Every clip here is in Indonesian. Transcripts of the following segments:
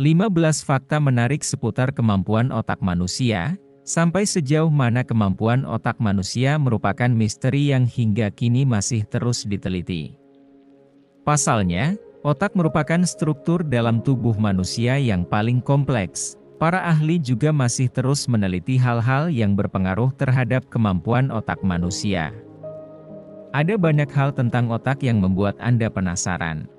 15 fakta menarik seputar kemampuan otak manusia. Sampai sejauh mana kemampuan otak manusia merupakan misteri yang hingga kini masih terus diteliti. Pasalnya, otak merupakan struktur dalam tubuh manusia yang paling kompleks. Para ahli juga masih terus meneliti hal-hal yang berpengaruh terhadap kemampuan otak manusia. Ada banyak hal tentang otak yang membuat Anda penasaran.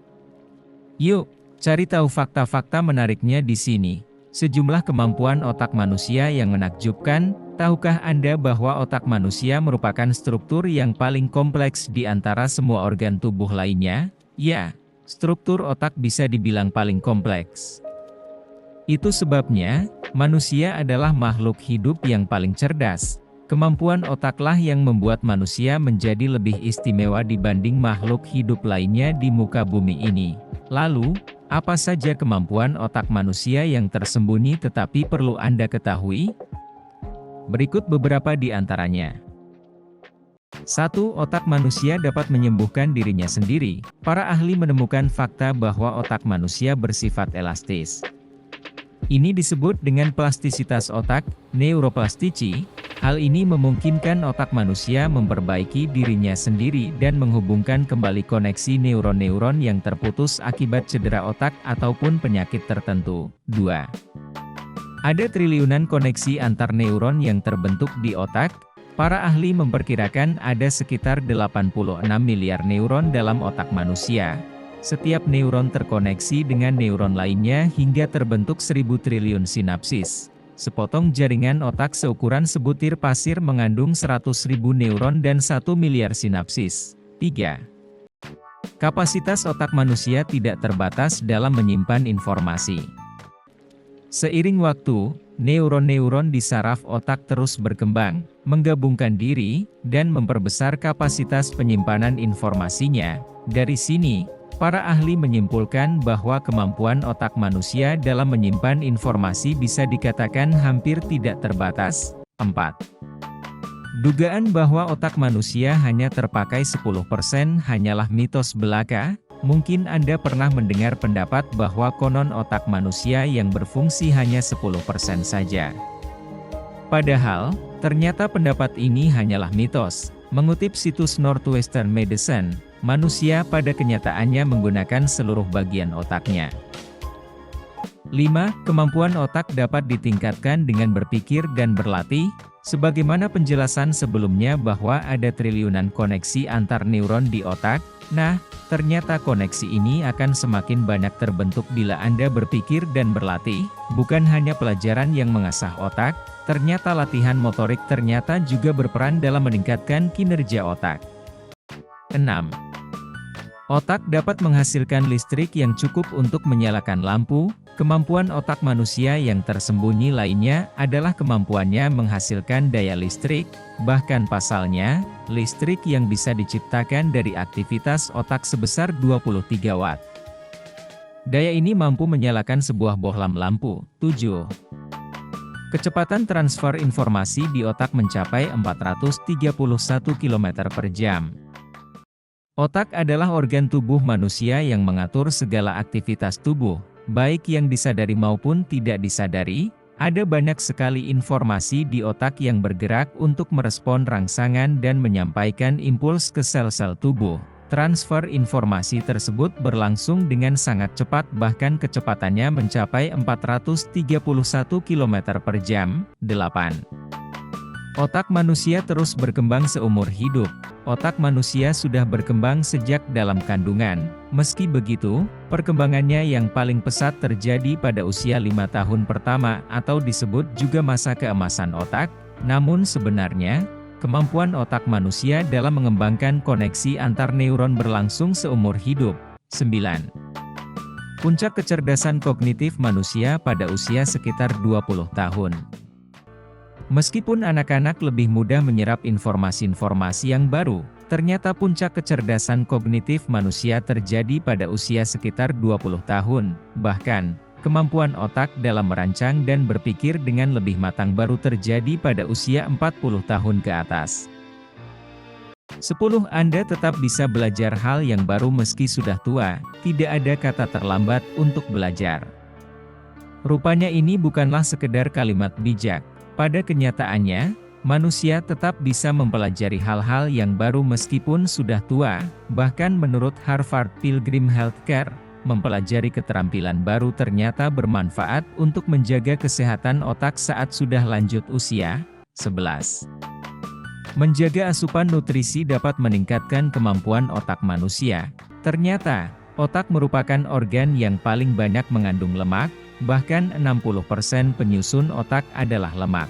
Yuk, cari tahu fakta-fakta menariknya di sini. Sejumlah kemampuan otak manusia yang menakjubkan. Tahukah Anda bahwa otak manusia merupakan struktur yang paling kompleks di antara semua organ tubuh lainnya? Ya, struktur otak bisa dibilang paling kompleks. Itu sebabnya, manusia adalah makhluk hidup yang paling cerdas. Kemampuan otaklah yang membuat manusia menjadi lebih istimewa dibanding makhluk hidup lainnya di muka bumi ini. Lalu, apa saja kemampuan otak manusia yang tersembunyi tetapi perlu Anda ketahui? Berikut beberapa di antaranya. 1. Otak manusia dapat menyembuhkan dirinya sendiri. Para ahli menemukan fakta bahwa otak manusia bersifat elastis. Ini disebut dengan plastisitas otak, neuroplasticity. Hal ini memungkinkan otak manusia memperbaiki dirinya sendiri dan menghubungkan kembali koneksi neuron-neuron yang terputus akibat cedera otak ataupun penyakit tertentu. 2. Ada triliunan koneksi antar neuron yang terbentuk di otak. Para ahli memperkirakan ada sekitar 86 miliar neuron dalam otak manusia. Setiap neuron terkoneksi dengan neuron lainnya hingga terbentuk 1000 triliun sinapsis. Sepotong jaringan otak seukuran sebutir pasir mengandung 100.000 neuron dan 1 miliar sinapsis. 3. Kapasitas otak manusia tidak terbatas dalam menyimpan informasi. Seiring waktu, neuron-neuron di saraf otak terus berkembang, menggabungkan diri, dan memperbesar kapasitas penyimpanan informasinya. Dari sini, para ahli menyimpulkan bahwa kemampuan otak manusia dalam menyimpan informasi bisa dikatakan hampir tidak terbatas. 4. Dugaan bahwa otak manusia hanya terpakai 10% hanyalah mitos belaka. Mungkin Anda pernah mendengar pendapat bahwa konon otak manusia yang berfungsi hanya 10% saja. Padahal, ternyata pendapat ini hanyalah mitos. Mengutip situs Northwestern Medicine, manusia pada kenyataannya menggunakan seluruh bagian otaknya. 5. Kemampuan otak dapat ditingkatkan dengan berpikir dan berlatih. Sebagaimana penjelasan sebelumnya bahwa ada triliunan koneksi antar neuron di otak, nah, ternyata koneksi ini akan semakin banyak terbentuk bila Anda berpikir dan berlatih. Bukan hanya pelajaran yang mengasah otak, ternyata latihan motorik ternyata juga berperan dalam meningkatkan kinerja otak. 6. Otak dapat menghasilkan listrik yang cukup untuk menyalakan lampu. Kemampuan otak manusia yang tersembunyi lainnya adalah kemampuannya menghasilkan daya listrik, bahkan pasalnya, listrik yang bisa diciptakan dari aktivitas otak sebesar 23 watt. Daya ini mampu menyalakan sebuah bohlam lampu. 7. Kecepatan transfer informasi di otak mencapai 431 km per jam. Otak adalah organ tubuh manusia yang mengatur segala aktivitas tubuh, baik yang disadari maupun tidak disadari. Ada banyak sekali informasi di otak yang bergerak untuk merespon rangsangan dan menyampaikan impuls ke sel-sel tubuh. Transfer informasi tersebut berlangsung dengan sangat cepat, bahkan kecepatannya mencapai 431 km per jam. 8. Otak manusia terus berkembang seumur hidup. Otak manusia sudah berkembang sejak dalam kandungan. Meski begitu, perkembangannya yang paling pesat terjadi pada usia 5 tahun pertama atau disebut juga masa keemasan otak. Namun sebenarnya, kemampuan otak manusia dalam mengembangkan koneksi antar neuron berlangsung seumur hidup. 9. Puncak kecerdasan kognitif manusia pada usia sekitar 20 tahun. Meskipun anak-anak lebih mudah menyerap informasi-informasi yang baru, ternyata puncak kecerdasan kognitif manusia terjadi pada usia sekitar 20 tahun. Bahkan, kemampuan otak dalam merancang dan berpikir dengan lebih matang baru terjadi pada usia 40 tahun ke atas. 10. Anda tetap bisa belajar hal yang baru meski sudah tua. Tidak ada kata terlambat untuk belajar. Rupanya ini bukanlah sekedar kalimat bijak. Pada kenyataannya, manusia tetap bisa mempelajari hal-hal yang baru meskipun sudah tua. Bahkan menurut Harvard Pilgrim Healthcare, mempelajari keterampilan baru ternyata bermanfaat untuk menjaga kesehatan otak saat sudah lanjut usia. 11. Menjaga asupan nutrisi dapat meningkatkan kemampuan otak manusia. Ternyata, otak merupakan organ yang paling banyak mengandung lemak, bahkan 60% penyusun otak adalah lemak.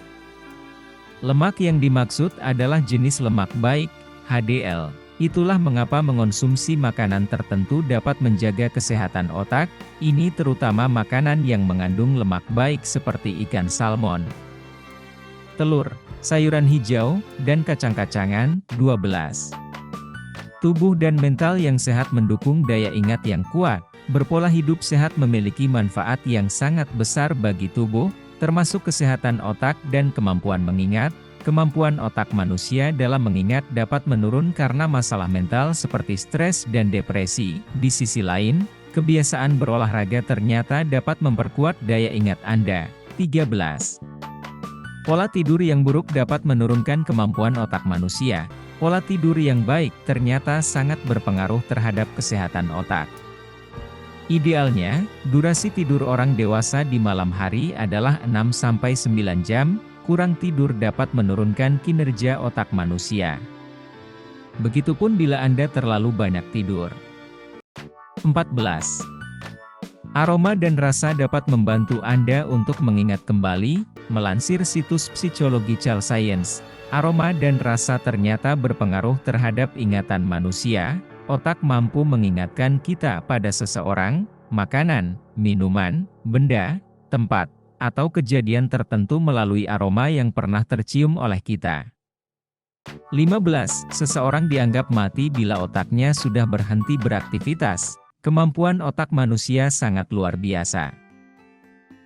Lemak yang dimaksud adalah jenis lemak baik, HDL. Itulah mengapa mengonsumsi makanan tertentu dapat menjaga kesehatan otak, ini terutama makanan yang mengandung lemak baik seperti ikan salmon, telur, sayuran hijau, dan kacang-kacangan. 12. Tubuh dan mental yang sehat mendukung daya ingat yang kuat. Berpola hidup sehat memiliki manfaat yang sangat besar bagi tubuh, termasuk kesehatan otak dan kemampuan mengingat. Kemampuan otak manusia dalam mengingat dapat menurun karena masalah mental seperti stres dan depresi. Di sisi lain, kebiasaan berolahraga ternyata dapat memperkuat daya ingat Anda. 13. Pola tidur yang buruk dapat menurunkan kemampuan otak manusia. Pola tidur yang baik ternyata sangat berpengaruh terhadap kesehatan otak. Idealnya, durasi tidur orang dewasa di malam hari adalah 6-9 jam, kurang tidur dapat menurunkan kinerja otak manusia. Begitupun bila Anda terlalu banyak tidur. 14. Aroma dan rasa dapat membantu Anda untuk mengingat kembali. Melansir situs psikologi Child Science, aroma dan rasa ternyata berpengaruh terhadap ingatan manusia. Otak mampu mengingatkan kita pada seseorang, makanan, minuman, benda, tempat, atau kejadian tertentu melalui aroma yang pernah tercium oleh kita. 15. Seseorang dianggap mati bila otaknya sudah berhenti beraktivitas. Kemampuan otak manusia sangat luar biasa.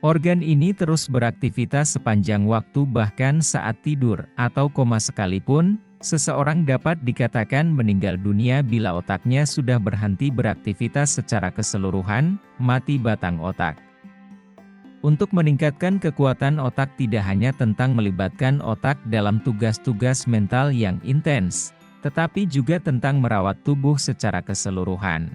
Organ ini terus beraktivitas sepanjang waktu, bahkan saat tidur atau koma sekalipun. Seseorang dapat dikatakan meninggal dunia bila otaknya sudah berhenti beraktivitas secara keseluruhan, mati batang otak. Untuk meningkatkan kekuatan otak tidak hanya tentang melibatkan otak dalam tugas-tugas mental yang intens, tetapi juga tentang merawat tubuh secara keseluruhan.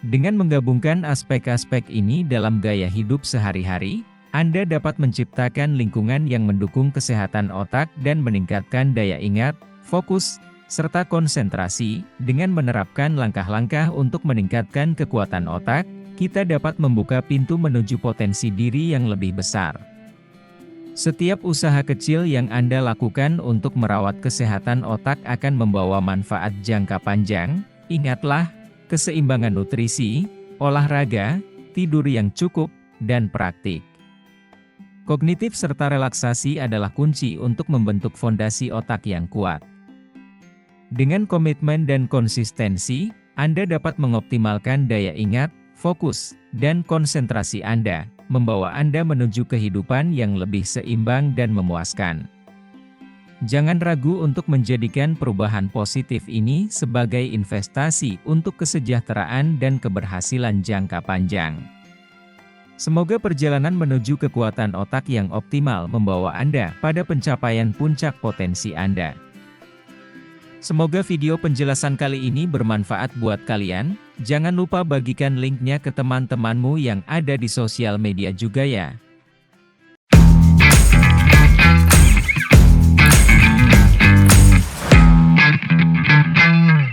Dengan menggabungkan aspek-aspek ini dalam gaya hidup sehari-hari, Anda dapat menciptakan lingkungan yang mendukung kesehatan otak dan meningkatkan daya ingat, fokus, serta konsentrasi. Dengan menerapkan langkah-langkah untuk meningkatkan kekuatan otak, kita dapat membuka pintu menuju potensi diri yang lebih besar. Setiap usaha kecil yang Anda lakukan untuk merawat kesehatan otak akan membawa manfaat jangka panjang. Ingatlah, keseimbangan nutrisi, olahraga, tidur yang cukup, dan praktik kognitif serta relaksasi adalah kunci untuk membentuk fondasi otak yang kuat. Dengan komitmen dan konsistensi, Anda dapat mengoptimalkan daya ingat, fokus, dan konsentrasi Anda, membawa Anda menuju kehidupan yang lebih seimbang dan memuaskan. Jangan ragu untuk menjadikan perubahan positif ini sebagai investasi untuk kesejahteraan dan keberhasilan jangka panjang. Semoga perjalanan menuju kekuatan otak yang optimal membawa Anda pada pencapaian puncak potensi Anda. Semoga video penjelasan kali ini bermanfaat buat kalian. Jangan lupa bagikan linknya ke teman-temanmu yang ada di sosial media juga ya.